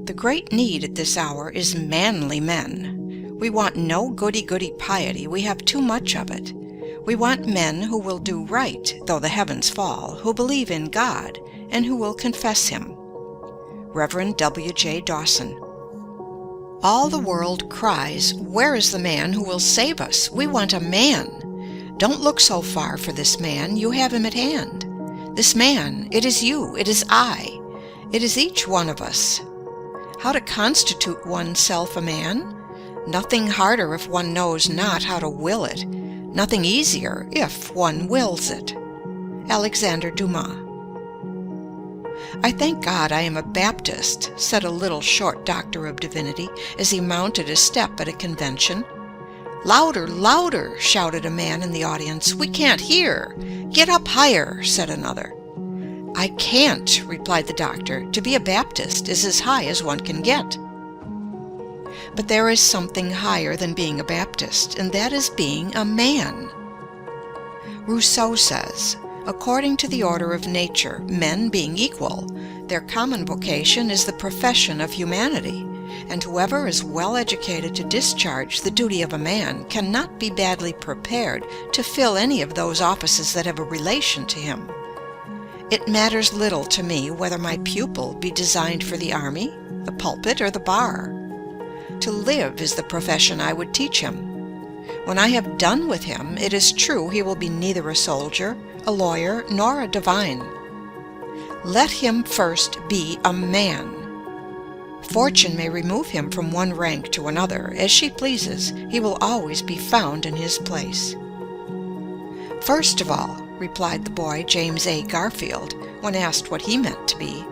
The great need at this hour is manly men. We want no goody-goody piety, we have too much of it. We want men who will do right, though the heavens fall, who believe in God, and who will confess Him. Reverend W. J. Dawson. All the world cries, "Where is the man who will save us? We want a man." Don't look so far for this man, you have him at hand. This man, it is you, it is I, it is each one of us. How to constitute oneself a man? Nothing harder if one knows not how to will it. Nothing easier if one wills it. Alexander Dumas. "I thank God I am a Baptist," said a little short doctor of divinity as he mounted a step at a convention. "Louder, louder!" shouted a man in the audience. "We can't hear." "Get up higher," said another. "I can't," replied the doctor. "To be a Baptist is as high as one can get." But there is something higher than being a Baptist, and that is being a man. Rousseau says, "According to the order of nature, men being equal, their common vocation is the profession of humanity, and whoever is well educated to discharge the duty of a man cannot be badly prepared to fill any of those offices that have a relation to him. It matters little to me whether my pupil be designed for the army, the pulpit, or the bar. To live is the profession I would teach him. When I have done with him, it is true he will be neither a soldier, a lawyer, nor a divine. Let him first be a man. Fortune may remove him from one rank to another, as she pleases, he will always be found in his place." "First of all," replied the boy James A. Garfield, when asked what he meant to be,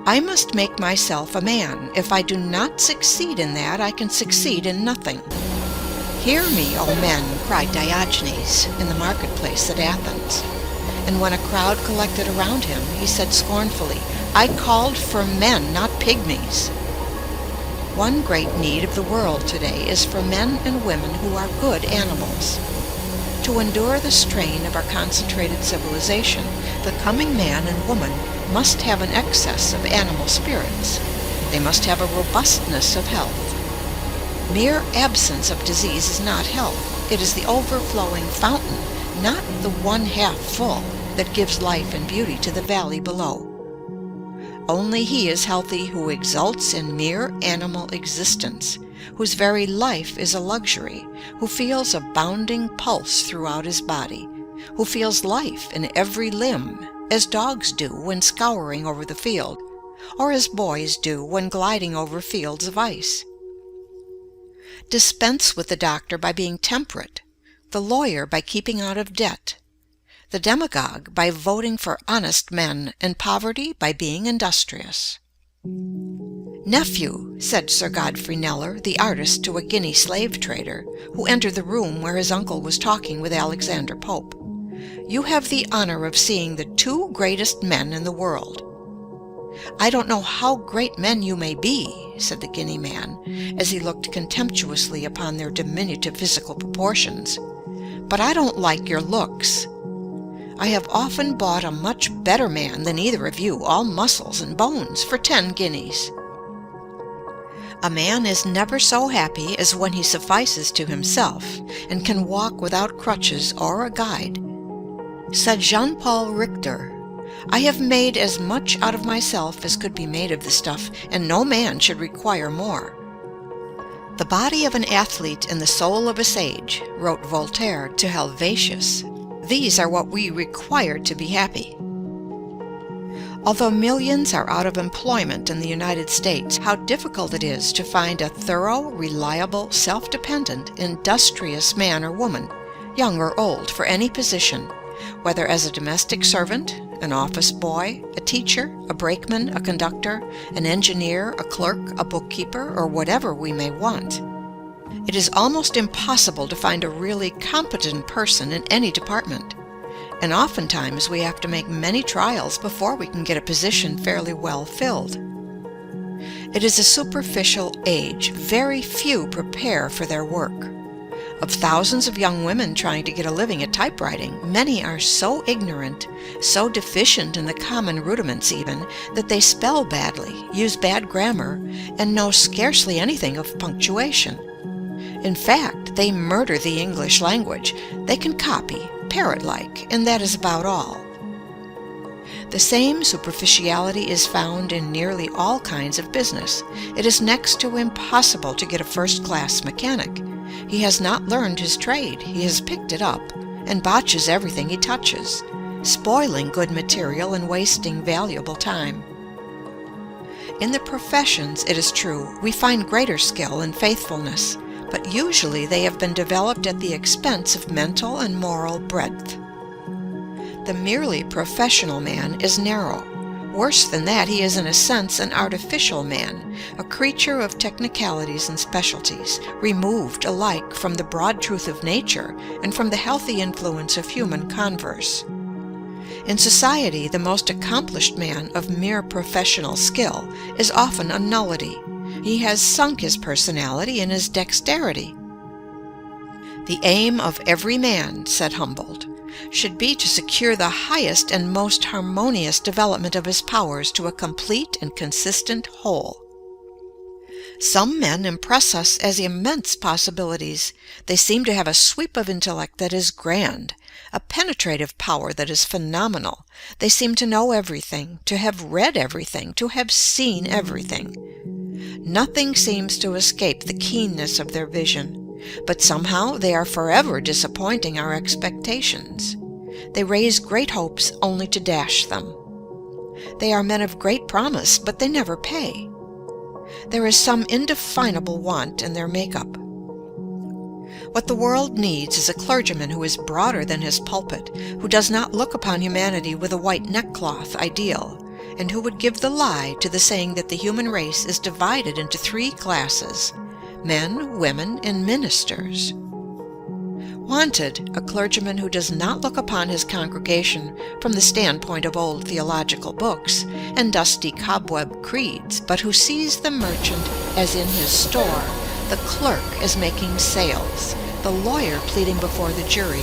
"I must make myself a man. If I do not succeed in that, I can succeed in nothing." "Hear me, O men," cried Diogenes in the marketplace at Athens. And when a crowd collected around him, he said scornfully, "I called for men, not pygmies." One great need of the world today is for men and women who are good animals. To endure the strain of our concentrated civilization, the coming man and woman must have an excess of animal spirits. They must have a robustness of health. Mere absence of disease is not health. It is the overflowing fountain, not the one half full, that gives life and beauty to the valley below. Only he is healthy who exults in mere animal existence, whose very life is a luxury, who feels a bounding pulse throughout his body, who feels life in every limb, as dogs do when scouring over the field, or as boys do when gliding over fields of ice. Dispense with the doctor by being temperate, the lawyer by keeping out of debt, the demagogue by voting for honest men, and poverty by being industrious. "Nephew," said Sir Godfrey Kneller, the artist, to a Guinea slave trader, who entered the room where his uncle was talking with Alexander Pope, "you have the honor of seeing the two greatest men in the world." "I don't know how great men you may be," said the Guinea man, as he looked contemptuously upon their diminutive physical proportions, "but I don't like your looks. I have often bought a much better man than either of you, all muscles and bones, for 10 guineas. A man is never so happy as when he suffices to himself, and can walk without crutches or a guide. Said Jean-Paul Richter, "I have made as much out of myself as could be made of the stuff, and no man should require more." "The body of an athlete and the soul of a sage," wrote Voltaire to Helvetius. "These are what we require to be happy." Although millions are out of employment in the United States, how difficult it is to find a thorough, reliable, self-dependent, industrious man or woman, young or old, for any position, whether as a domestic servant, an office boy, a teacher, a brakeman, a conductor, an engineer, a clerk, a bookkeeper, or whatever we may want. It is almost impossible to find a really competent person in any department, and oftentimes we have to make many trials before we can get a position fairly well filled. It is a superficial age. Very few prepare for their work. Of thousands of young women trying to get a living at typewriting, many are so ignorant, so deficient in the common rudiments even, that they spell badly, use bad grammar, and know scarcely anything of punctuation. In fact, they murder the English language. They can copy, parrot-like, and that is about all. The same superficiality is found in nearly all kinds of business. It is next to impossible to get a first-class mechanic. He has not learned his trade. He has picked it up, and botches everything he touches, spoiling good material and wasting valuable time. In the professions, it is true, we find greater skill and faithfulness, but usually they have been developed at the expense of mental and moral breadth. The merely professional man is narrow. Worse than that, he is in a sense an artificial man, a creature of technicalities and specialties, removed alike from the broad truth of nature and from the healthy influence of human converse. In society, the most accomplished man of mere professional skill is often a nullity. He has sunk his personality in his dexterity. The aim of every man, said Humboldt, should be to secure the highest and most harmonious development of his powers to a complete and consistent whole. Some men impress us as immense possibilities. They seem to have a sweep of intellect that is grand, a penetrative power that is phenomenal. They seem to know everything, to have read everything, to have seen everything. Nothing seems to escape the keenness of their vision. But somehow they are forever disappointing our expectations. They raise great hopes only to dash them. They are men of great promise, but they never pay. There is some indefinable want in their makeup. What the world needs is a clergyman who is broader than his pulpit, who does not look upon humanity with a white neckcloth ideal, and who would give the lie to the saying that the human race is divided into three classes: men, women, and ministers. Wanted, a clergyman who does not look upon his congregation from the standpoint of old theological books and dusty cobweb creeds, but who sees the merchant as in his store, the clerk as making sales, the lawyer pleading before the jury,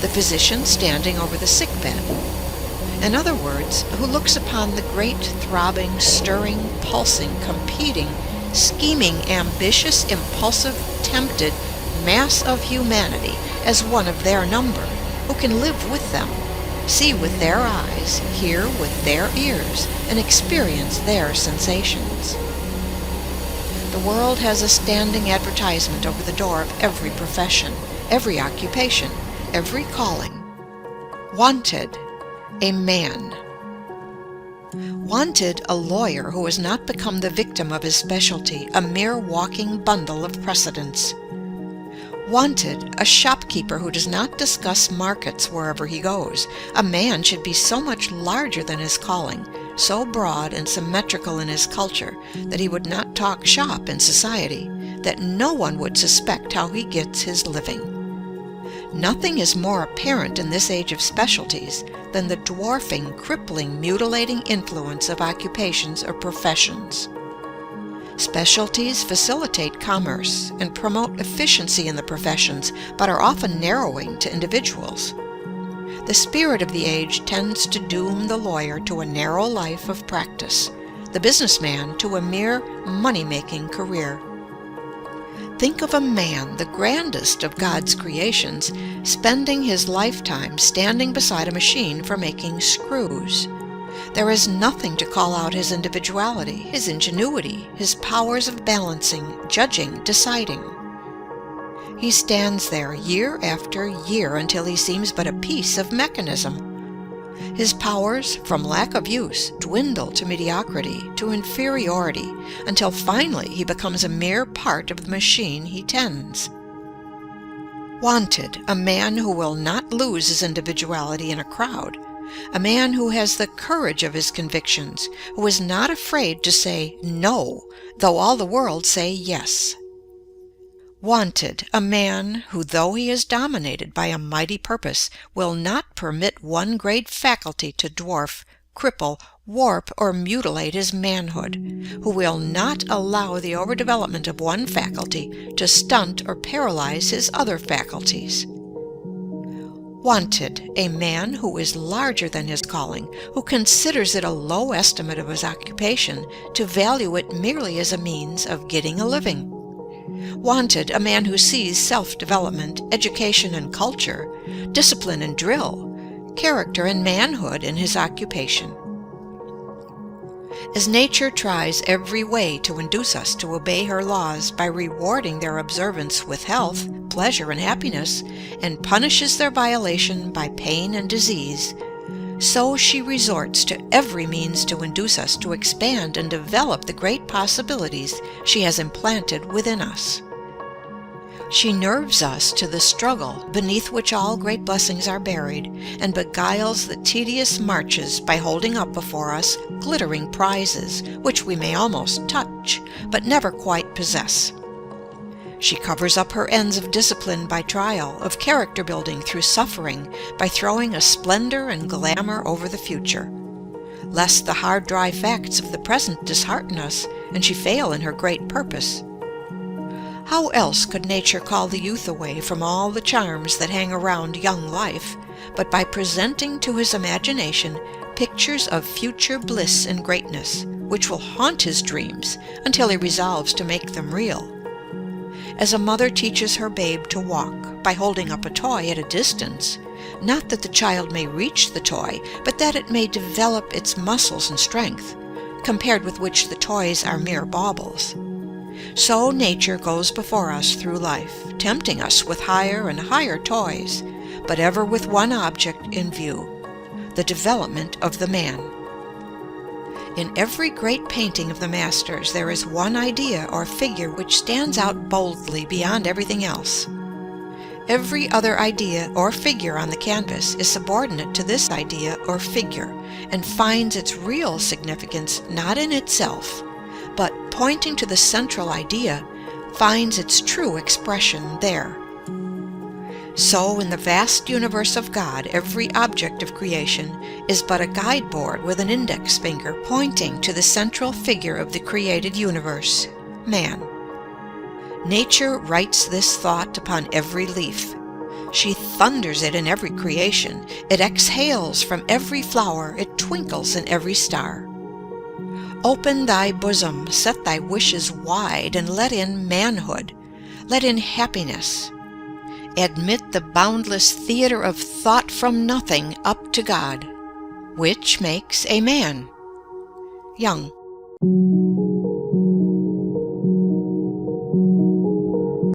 the physician standing over the sick bed. In other words, who looks upon the great, throbbing, stirring, pulsing, competing, scheming, ambitious, impulsive, tempted mass of humanity as one of their number, who can live with them, see with their eyes, hear with their ears, and experience their sensations. The world has a standing advertisement over the door of every profession, every occupation, every calling. Wanted, a man. Wanted, a lawyer who has not become the victim of his specialty, a mere walking bundle of precedents. Wanted, a shopkeeper who does not discuss markets wherever he goes. A man should be so much larger than his calling, so broad and symmetrical in his culture, that he would not talk shop in society, that no one would suspect how he gets his living. Nothing is more apparent in this age of specialties than the dwarfing, crippling, mutilating influence of occupations or professions. Specialties facilitate commerce and promote efficiency in the professions, but are often narrowing to individuals. The spirit of the age tends to doom the lawyer to a narrow life of practice, the businessman to a mere money-making career. Think of a man, the grandest of God's creations, spending his lifetime standing beside a machine for making screws. There is nothing to call out his individuality, his ingenuity, his powers of balancing, judging, deciding. He stands there year after year until he seems but a piece of mechanism. His powers, from lack of use, dwindle to mediocrity, to inferiority, until finally he becomes a mere part of the machine he tends. Wanted, a man who will not lose his individuality in a crowd, a man who has the courage of his convictions, who is not afraid to say no, though all the world say yes. Wanted, a man who, though he is dominated by a mighty purpose, will not permit one great faculty to dwarf, cripple, warp or mutilate his manhood, who will not allow the overdevelopment of one faculty to stunt or paralyze his other faculties. Wanted, a man who is larger than his calling, who considers it a low estimate of his occupation to value it merely as a means of getting a living. Wanted, a man who sees self-development, education and culture, discipline and drill, character and manhood in his occupation. As nature tries every way to induce us to obey her laws by rewarding their observance with health, pleasure, and happiness, and punishes their violation by pain and disease, so she resorts to every means to induce us to expand and develop the great possibilities she has implanted within us. She nerves us to the struggle beneath which all great blessings are buried, and beguiles the tedious marches by holding up before us glittering prizes, which we may almost touch, but never quite possess. She covers up her ends of discipline by trial, of character building through suffering, by throwing a splendor and glamour over the future, lest the hard dry facts of the present dishearten us, and she fail in her great purpose. How else could nature call the youth away from all the charms that hang around young life, but by presenting to his imagination pictures of future bliss and greatness, which will haunt his dreams until he resolves to make them real? As a mother teaches her babe to walk by holding up a toy at a distance, not that the child may reach the toy, but that it may develop its muscles and strength, compared with which the toys are mere baubles. So nature goes before us through life, tempting us with higher and higher toys, but ever with one object in view, the development of the man. In every great painting of the masters there is one idea or figure which stands out boldly beyond everything else. Every other idea or figure on the canvas is subordinate to this idea or figure, and finds its real significance not in itself, but, pointing to the central idea, finds its true expression there. So in the vast universe of God, every object of creation is but a guide-board with an index finger pointing to the central figure of the created universe, man. Nature writes this thought upon every leaf. She thunders it in every creation. It exhales from every flower. It twinkles in every star. Open thy bosom, set thy wishes wide, and let in manhood, let in happiness. Admit the boundless theater of thought from nothing up to God, which makes a man. Young.